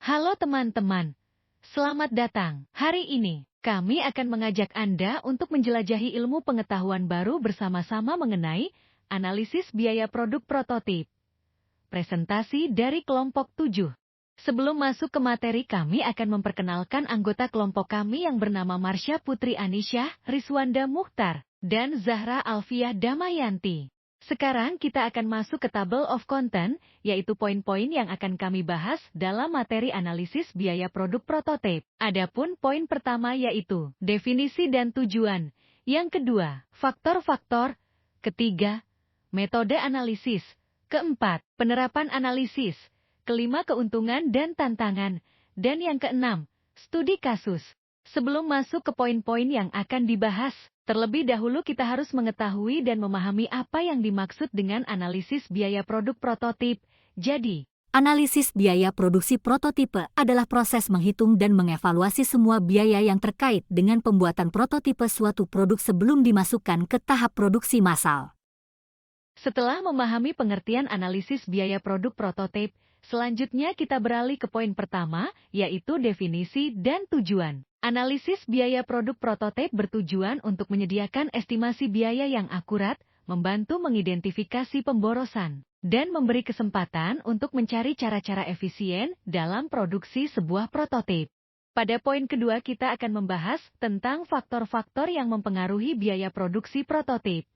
Halo teman-teman, selamat datang. Hari ini, kami akan mengajak Anda untuk menjelajahi ilmu pengetahuan baru bersama-sama mengenai analisis biaya produk prototip. Presentasi dari kelompok 7. Sebelum masuk ke materi, kami akan memperkenalkan anggota kelompok kami yang bernama Marsha Putri Anisyah, Rizwanda Mukhtar, dan Zahra Alfiah Damayanti. Sekarang kita akan masuk ke table of content, yaitu poin-poin yang akan kami bahas dalam materi analisis biaya produk prototip. Adapun poin pertama yaitu definisi dan tujuan. Yang kedua, faktor-faktor. Ketiga, metode analisis. Keempat, penerapan analisis. Kelima, keuntungan dan tantangan. Dan yang keenam, studi kasus. Sebelum masuk ke poin-poin yang akan dibahas, terlebih dahulu kita harus mengetahui dan memahami apa yang dimaksud dengan analisis biaya produk prototip. Jadi, analisis biaya produksi prototipe adalah proses menghitung dan mengevaluasi semua biaya yang terkait dengan pembuatan prototipe suatu produk sebelum dimasukkan ke tahap produksi massal. Setelah memahami pengertian analisis biaya produk prototip, selanjutnya kita beralih ke poin pertama, yaitu definisi dan tujuan. Analisis biaya produk prototip bertujuan untuk menyediakan estimasi biaya yang akurat, membantu mengidentifikasi pemborosan, dan memberi kesempatan untuk mencari cara-cara efisien dalam produksi sebuah prototip. Pada poin kedua kita akan membahas tentang faktor-faktor yang mempengaruhi biaya produksi prototip.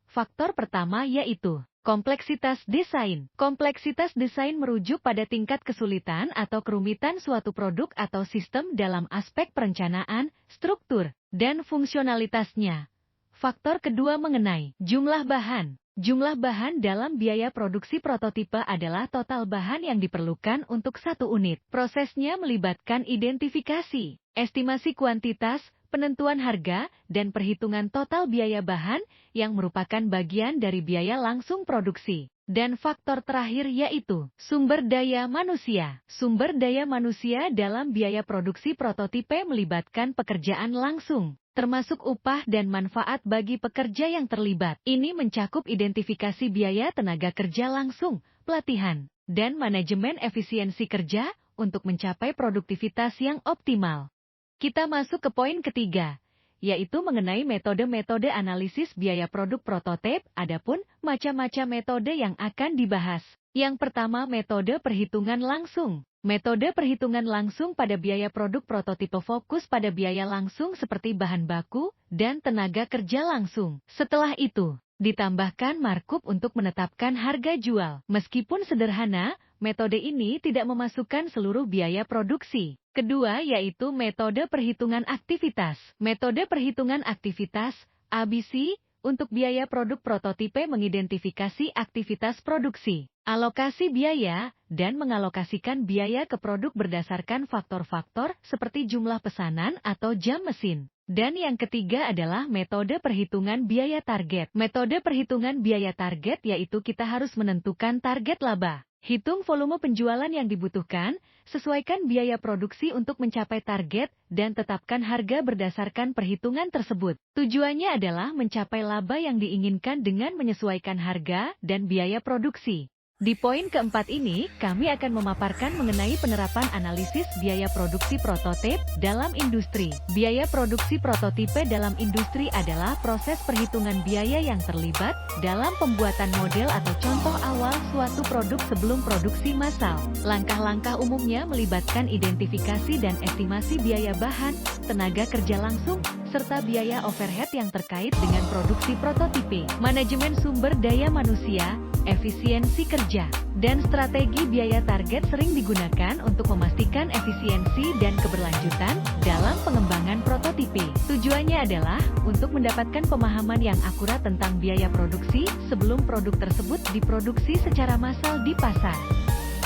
Faktor pertama yaitu kompleksitas desain. Kompleksitas desain merujuk pada tingkat kesulitan atau kerumitan suatu produk atau sistem dalam aspek perencanaan, struktur, dan fungsionalitasnya. Faktor kedua mengenai jumlah bahan. Jumlah bahan dalam biaya produksi prototipe adalah total bahan yang diperlukan untuk satu unit. Prosesnya melibatkan identifikasi, estimasi kuantitas, penentuan harga, dan perhitungan total biaya bahan yang merupakan bagian dari biaya langsung produksi. Dan faktor terakhir yaitu sumber daya manusia. Sumber daya manusia dalam biaya produksi prototipe melibatkan pekerjaan langsung, termasuk upah dan manfaat bagi pekerja yang terlibat. Ini mencakup identifikasi biaya tenaga kerja langsung, pelatihan, dan manajemen efisiensi kerja untuk mencapai produktivitas yang optimal. Kita masuk ke poin ketiga, yaitu mengenai metode-metode analisis biaya produk prototip. Adapun macam-macam metode yang akan dibahas. Yang pertama, metode perhitungan langsung. Metode perhitungan langsung pada biaya produk prototipe fokus pada biaya langsung seperti bahan baku dan tenaga kerja langsung. Setelah itu, ditambahkan markup untuk menetapkan harga jual. Meskipun sederhana, metode ini tidak memasukkan seluruh biaya produksi. Kedua yaitu metode perhitungan aktivitas. Metode perhitungan aktivitas, ABC, untuk biaya produk prototipe mengidentifikasi aktivitas produksi, alokasi biaya, dan mengalokasikan biaya ke produk berdasarkan faktor-faktor seperti jumlah pesanan atau jam mesin. Dan yang ketiga adalah metode perhitungan biaya target. Metode perhitungan biaya target yaitu kita harus menentukan target laba. Hitung volume penjualan yang dibutuhkan, sesuaikan biaya produksi untuk mencapai target, dan tetapkan harga berdasarkan perhitungan tersebut. Tujuannya adalah mencapai laba yang diinginkan dengan menyesuaikan harga dan biaya produksi. Di poin keempat ini, kami akan memaparkan mengenai penerapan analisis biaya produksi prototip dalam industri. Biaya produksi prototipe dalam industri adalah proses perhitungan biaya yang terlibat dalam pembuatan model atau contoh awal suatu produk sebelum produksi massal. Langkah-langkah umumnya melibatkan identifikasi dan estimasi biaya bahan, tenaga kerja langsung, serta biaya overhead yang terkait dengan produksi prototipe. Manajemen sumber daya manusia, efisiensi kerja, dan strategi biaya target sering digunakan untuk memastikan efisiensi dan keberlanjutan dalam pengembangan prototipe. Tujuannya adalah untuk mendapatkan pemahaman yang akurat tentang biaya produksi sebelum produk tersebut diproduksi secara massal di pasar.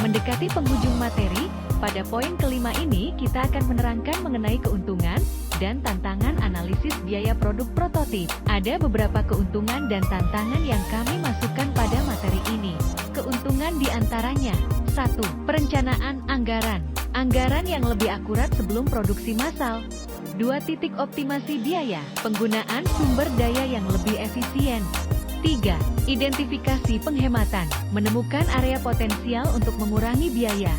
Mendekati penghujung materi, pada poin kelima ini kita akan menerangkan mengenai keuntungan dan tantangan analisis biaya produk prototip. Ada beberapa keuntungan dan tantangan yang kami masukkan pada materi ini. Keuntungan diantaranya: 1. Perencanaan anggaran. Anggaran yang lebih akurat sebelum produksi massal. 2. Titik optimasi biaya. Penggunaan sumber daya yang lebih efisien. 3. Identifikasi penghematan. Menemukan area potensial untuk mengurangi biaya.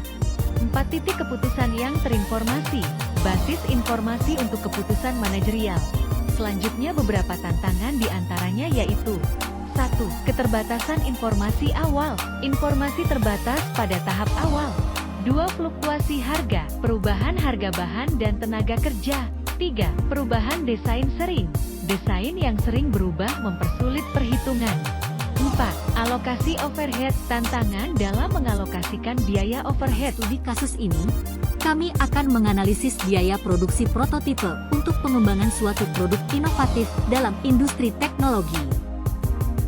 4 titik keputusan yang terinformasi. Basis informasi untuk keputusan manajerial. Selanjutnya beberapa tantangan diantaranya yaitu 1. Keterbatasan informasi awal. Informasi terbatas pada tahap awal. 2. Fluktuasi harga, perubahan harga bahan dan tenaga kerja. 3. Perubahan desain sering. Desain yang sering berubah mempersulit perhitungan. 4. Alokasi overhead, tantangan dalam mengalokasikan biaya overhead. Di kasus ini, kami akan menganalisis biaya produksi prototipe untuk pengembangan suatu produk inovatif dalam industri teknologi.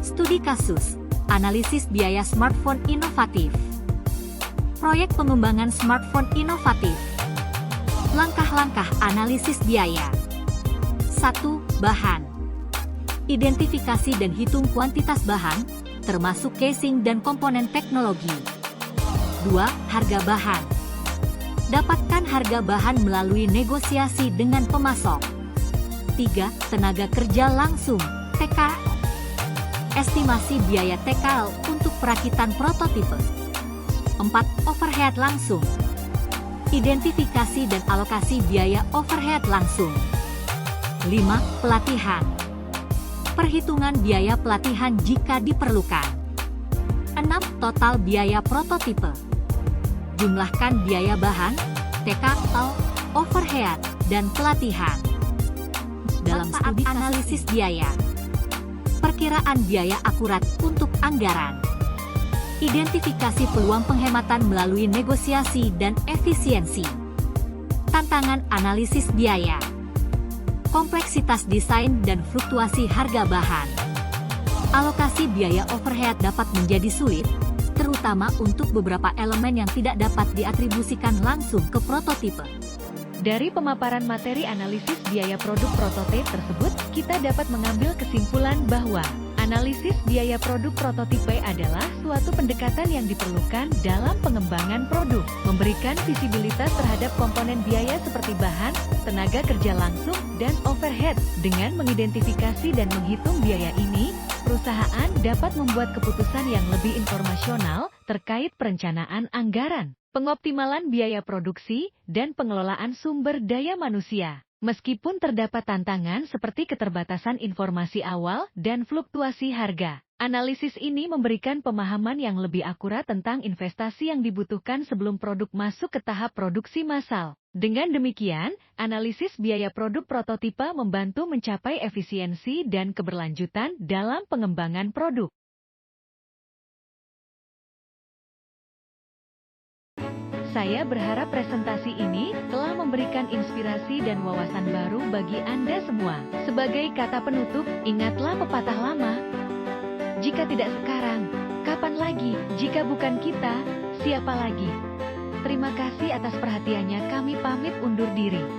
Studi kasus, analisis biaya smartphone inovatif. Proyek pengembangan smartphone inovatif. Langkah-langkah analisis biaya. 1. Bahan. Identifikasi dan hitung kuantitas bahan, termasuk casing dan komponen teknologi. 2. Harga bahan. Dapatkan harga bahan melalui negosiasi dengan pemasok. 3. Tenaga kerja langsung, TK. Estimasi biaya TKL untuk perakitan prototipe. 4. Overhead langsung. Identifikasi dan alokasi biaya overhead langsung. 5. Pelatihan. Perhitungan biaya pelatihan jika diperlukan. 6. Total biaya prototipe. Jumlahkan biaya bahan, TKL, overhead, dan pelatihan. Dalam studi analisis biaya. Perkiraan biaya akurat untuk anggaran. Identifikasi peluang penghematan melalui negosiasi dan efisiensi. Tantangan analisis biaya. Kompleksitas desain dan fluktuasi harga bahan. Alokasi biaya overhead dapat menjadi sulit, terutama untuk beberapa elemen yang tidak dapat diatribusikan langsung ke prototipe. Dari pemaparan materi analisis biaya produk prototipe tersebut, kita dapat mengambil kesimpulan bahwa analisis biaya produk prototipe adalah suatu pendekatan yang diperlukan dalam pengembangan produk, memberikan visibilitas terhadap komponen biaya seperti bahan, tenaga kerja langsung, dan overhead. Dengan mengidentifikasi dan menghitung biaya ini, perusahaan dapat membuat keputusan yang lebih informasional terkait perencanaan anggaran, pengoptimalan biaya produksi, dan pengelolaan sumber daya manusia. Meskipun terdapat tantangan seperti keterbatasan informasi awal dan fluktuasi harga, analisis ini memberikan pemahaman yang lebih akurat tentang investasi yang dibutuhkan sebelum produk masuk ke tahap produksi massal. Dengan demikian, analisis biaya produk prototipe membantu mencapai efisiensi dan keberlanjutan dalam pengembangan produk. Saya berharap presentasi ini telah memberikan inspirasi dan wawasan baru bagi Anda semua. Sebagai kata penutup, ingatlah pepatah lama. Jika tidak sekarang, kapan lagi? Jika bukan kita, siapa lagi? Terima kasih atas perhatiannya, kami pamit undur diri.